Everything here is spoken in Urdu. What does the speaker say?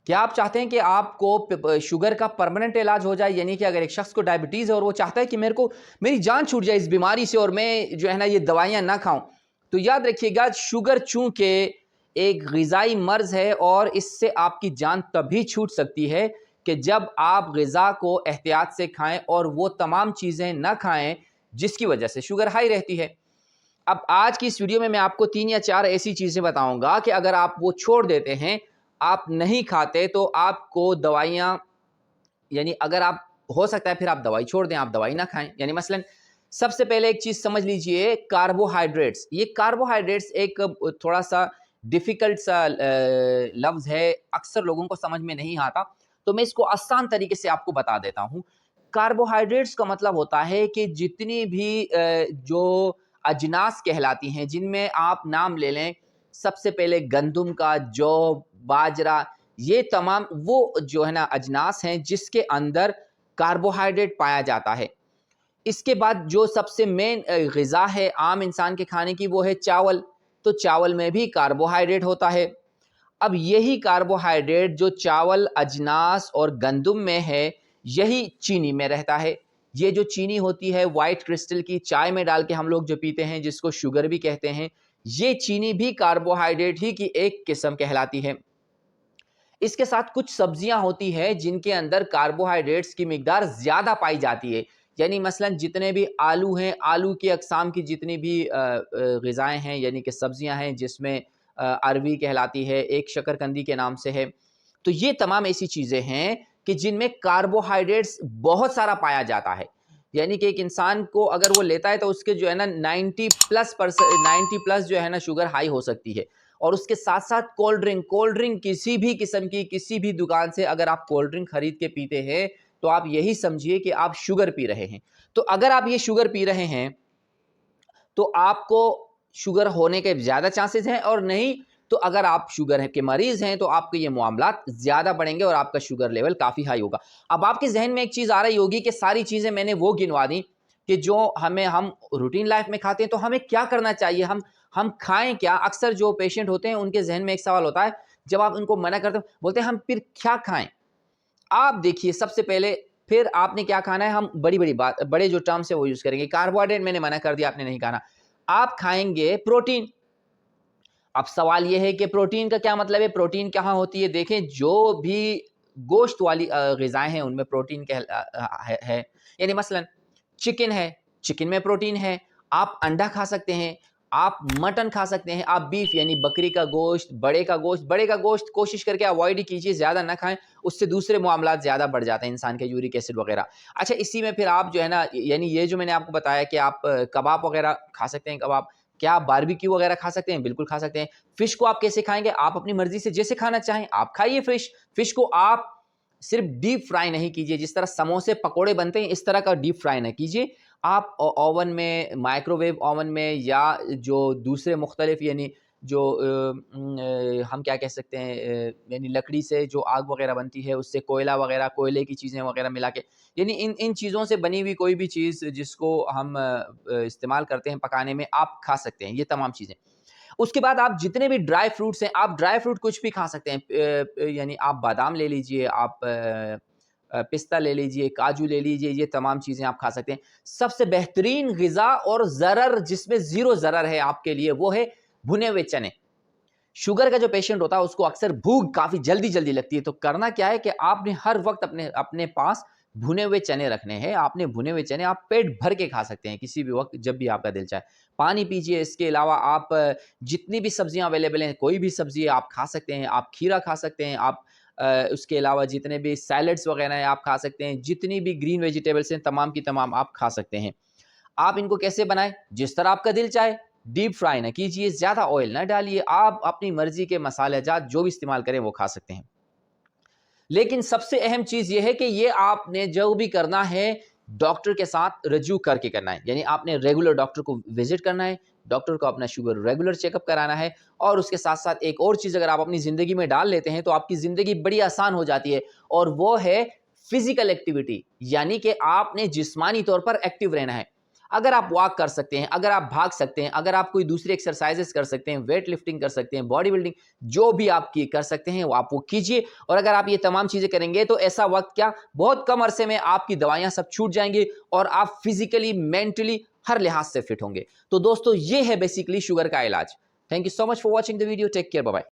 کیا آپ چاہتے ہیں کہ آپ کو شوگر کا پرماننٹ علاج ہو جائے؟ یعنی کہ اگر ایک شخص کو ڈائبٹیز ہے اور وہ چاہتا ہے کہ میری جان چھوٹ جائے اس بیماری سے اور میں جو ہے نا یہ دوائیاں نہ کھاؤں، تو یاد رکھیے گا شوگر چونکہ ایک غذائی مرض ہے اور اس سے آپ کی جان تبھی چھوٹ سکتی ہے کہ جب آپ غذا کو احتیاط سے کھائیں اور وہ تمام چیزیں نہ کھائیں جس کی وجہ سے شوگر ہائی رہتی ہے۔ اب آج کی اس ویڈیو میں آپ کو 3 یا 4 ایسی چیزیں بتاؤں گا کہ اگر آپ وہ چھوڑ دیتے ہیں، آپ نہیں کھاتے، تو آپ کو دوائیاں، یعنی اگر آپ ہو سکتا ہے پھر آپ دوائی چھوڑ دیں، آپ دوائی نہ کھائیں۔ یعنی مثلا سب سے پہلے ایک چیز سمجھ لیجئے، کاربوہائیڈریٹس۔ یہ کاربوہائیڈریٹس ایک تھوڑا سا ڈیفیکلٹ سا لفظ ہے، اکثر لوگوں کو سمجھ میں نہیں آتا، تو میں اس کو آسان طریقے سے آپ کو بتا دیتا ہوں۔ کاربوہائیڈریٹس کا مطلب ہوتا ہے کہ جتنی بھی جو اجناس کہلاتی ہیں، جن میں آپ نام لے لیں، سب سے پہلے گندم کا، جو، باجرہ، یہ تمام وہ جو ہے نا اجناس ہیں جس کے اندر کاربوہائیڈریٹ پایا جاتا ہے۔ اس کے بعد جو سب سے مین غذا ہے عام انسان کے کھانے کی، وہ ہے چاول، تو چاول میں بھی کاربوہائیڈریٹ ہوتا ہے۔ اب یہی کاربوہائیڈریٹ جو چاول، اجناس اور گندم میں ہے، یہی چینی میں رہتا ہے۔ یہ جو چینی ہوتی ہے وائٹ کرسٹل کی، چائے میں ڈال کے ہم لوگ جو پیتے ہیں جس کو شوگر بھی کہتے ہیں، یہ چینی بھی کاربوہائیڈریٹ ہی کی ایک قسم کہلاتی ہے۔ اس کے ساتھ کچھ سبزیاں ہوتی ہیں جن کے اندر کاربوہائیڈریٹس کی مقدار زیادہ پائی جاتی ہے، یعنی مثلا جتنے بھی آلو ہیں، آلو کی اقسام کی جتنی بھی غذائیں ہیں، یعنی کہ سبزیاں ہیں، جس میں اروی کہلاتی ہے، ایک شکرکندی کے نام سے ہے، تو یہ تمام ایسی چیزیں ہیں کہ جن میں کاربوہائیڈریٹس بہت سارا پایا جاتا ہے۔ یعنی کہ ایک انسان کو اگر وہ لیتا ہے تو اس کے جو ہے نا 90+ جو ہے نا شوگر ہائی ہو سکتی ہے۔ اور اس کے ساتھ ساتھ کولڈ ڈرنک کسی بھی قسم کی، کسی بھی دکان سے اگر آپ کولڈ ڈرنک خرید کے پیتے ہیں تو آپ یہی سمجھیے کہ آپ شوگر پی رہے ہیں۔ تو اگر آپ یہ شوگر پی رہے ہیں تو آپ کو شوگر ہونے کے زیادہ چانسز ہیں، اور نہیں تو اگر آپ شوگر کے مریض ہیں تو آپ کے یہ معاملات زیادہ بڑھیں گے اور آپ کا شوگر لیول کافی ہائی ہوگا۔ اب آپ کے ذہن میں ایک چیز آ رہی ہوگی کہ ساری چیزیں میں نے وہ گنوا دی کہ جو ہم روٹین لائف میں کھاتے ہیں، تو ہمیں کیا کرنا چاہیے، ہم کھائیں کیا؟ اکثر جو پیشنٹ ہوتے ہیں ان کے ذہن میں ایک سوال ہوتا ہے، جب آپ ان کو منع کرتے ہیں بولتے ہیں ہم پھر کیا کھائیں؟ آپ دیکھیے، سب سے پہلے پھر آپ نے کیا کھانا ہے، ہم بڑے جو ٹرمز ہے وہ یوز کریں گے۔ کاربوہائیڈریٹ میں نے منع کر دیا، آپ نے نہیں کھانا، آپ کھائیں گے پروٹین۔ اب سوال یہ ہے کہ پروٹین کا کیا مطلب ہے، پروٹین کہاں ہوتی ہے؟ دیکھیں، جو بھی گوشت والی غذائیں ہیں ان میں پروٹین ہے، یعنی مثلا چکن ہے، چکن میں پروٹین ہے۔ آپ انڈا کھا سکتے ہیں، آپ مٹن کھا سکتے ہیں، آپ بیف یعنی بکری کا گوشت، بڑے کا گوشت کوشش کر کے اوائڈ کیجیے، زیادہ نہ کھائیں، اس سے دوسرے معاملات زیادہ بڑھ جاتے ہیں انسان کے، یورک ایسڈ وغیرہ۔ اچھا، اسی میں پھر آپ جو ہے نا، یعنی یہ جو میں نے آپ کو بتایا کہ آپ کباب وغیرہ کھا سکتے ہیں، کباب، کیا آپ باربیکیو وغیرہ کھا سکتے ہیں؟ بالکل کھا سکتے ہیں۔ فش کو آپ کیسے کھائیں گے؟ آپ اپنی مرضی سے جیسے کھانا چاہیں آپ کھائیے فش کو آپ صرف ڈیپ فرائی نہیں کیجیے، جس طرح سموسے پکوڑے بنتے ہیں اس طرح کا ڈیپ فرائی نہ کیجیے، آپ اوون میں، مائکرو ویو اوون میں، یا جو دوسرے مختلف، یعنی جو ہم کیا کہہ سکتے ہیں، یعنی لکڑی سے جو آگ وغیرہ بنتی ہے، اس سے کوئلہ وغیرہ، کوئلے کی چیزیں وغیرہ ملا کے، یعنی ان چیزوں سے بنی ہوئی کوئی بھی چیز جس کو ہم استعمال کرتے ہیں پکانے میں، آپ کھا سکتے ہیں یہ تمام چیزیں۔ اس کے بعد آپ جتنے بھی ڈرائی فروٹس ہیں، آپ ڈرائی فروٹ کچھ بھی کھا سکتے ہیں، یعنی آپ بادام لے لیجئے، آپ پستہ لے لیجئے، کاجو لے لیجئے، یہ تمام چیزیں آپ کھا سکتے ہیں۔ سب سے بہترین غذا اور ضرر جس میں زیرو ضرر ہے آپ کے لیے، وہ ہے بھنے ہوئے چنے۔ شوگر کا جو پیشنٹ ہوتا ہے اس کو اکثر بھوک کافی جلدی لگتی ہے، تو کرنا کیا ہے کہ آپ نے ہر وقت اپنے پاس بھنے ہوئے چنے رکھنے ہیں۔ آپ نے بھنے ہوئے چنے آپ پیٹ بھر کے کھا سکتے ہیں کسی بھی وقت جب بھی آپ کا دل چاہے، پانی پیجئے۔ اس کے علاوہ آپ جتنی بھی سبزیاں اویلیبل ہیں، کوئی بھی سبزی آپ کھا سکتے ہیں، آپ کھیرا کھا سکتے ہیں، آپ اس کے علاوہ جتنے بھی سیلڈز وغیرہ ہیں آپ کھا سکتے ہیں، جتنی بھی گرین ویجیٹیبلس ہیں تمام کی تمام آپ کھا سکتے ہیں۔ آپ ان کو کیسے بنائیں؟ جس طرح آپ کا دل چاہے، ڈیپ فرائی نہ کیجئے، زیادہ آئل نہ ڈالیے، آپ اپنی مرضی کے مسالہ جات جو بھی استعمال کریں وہ کھا سکتے ہیں۔ لیکن سب سے اہم چیز یہ ہے کہ یہ آپ نے جو بھی کرنا ہے ڈاکٹر کے ساتھ رجوع کر کے کرنا ہے، یعنی آپ نے ریگولر ڈاکٹر کو وزٹ کرنا ہے، ڈاکٹر کو اپنا شوگر ریگولر چیک اپ کرانا ہے، اور اس کے ساتھ ساتھ ایک اور چیز اگر آپ اپنی زندگی میں ڈال لیتے ہیں تو آپ کی زندگی بڑی آسان ہو جاتی ہے، اور وہ ہے فزیکل ایکٹیویٹی، یعنی کہ آپ نے جسمانی طور پر ایکٹیو رہنا ہے۔ اگر آپ واک کر سکتے ہیں, اگر آپ بھاگ سکتے ہیں, اگر آپ کوئی دوسری ایکسرسائزز کر سکتے ہیں, ویٹ لفٹنگ کر سکتے ہیں, باڈی بلڈنگ, جو بھی آپ کر سکتے ہیں آپ وہ کیجئے. اور اگر آپ یہ تمام چیزیں کریں گے تو ایسا وقت کیا بہت کم عرصے میں آپ کی دوائیاں سب چھوٹ جائیں گی اور آپ فزیکلی, مینٹلی ہر لحاظ سے فٹ ہوں گے. تو دوستو یہ ہے بیسیکلی شوگر کا علاج. Thank you so much for watching the video. Take care, bye bye.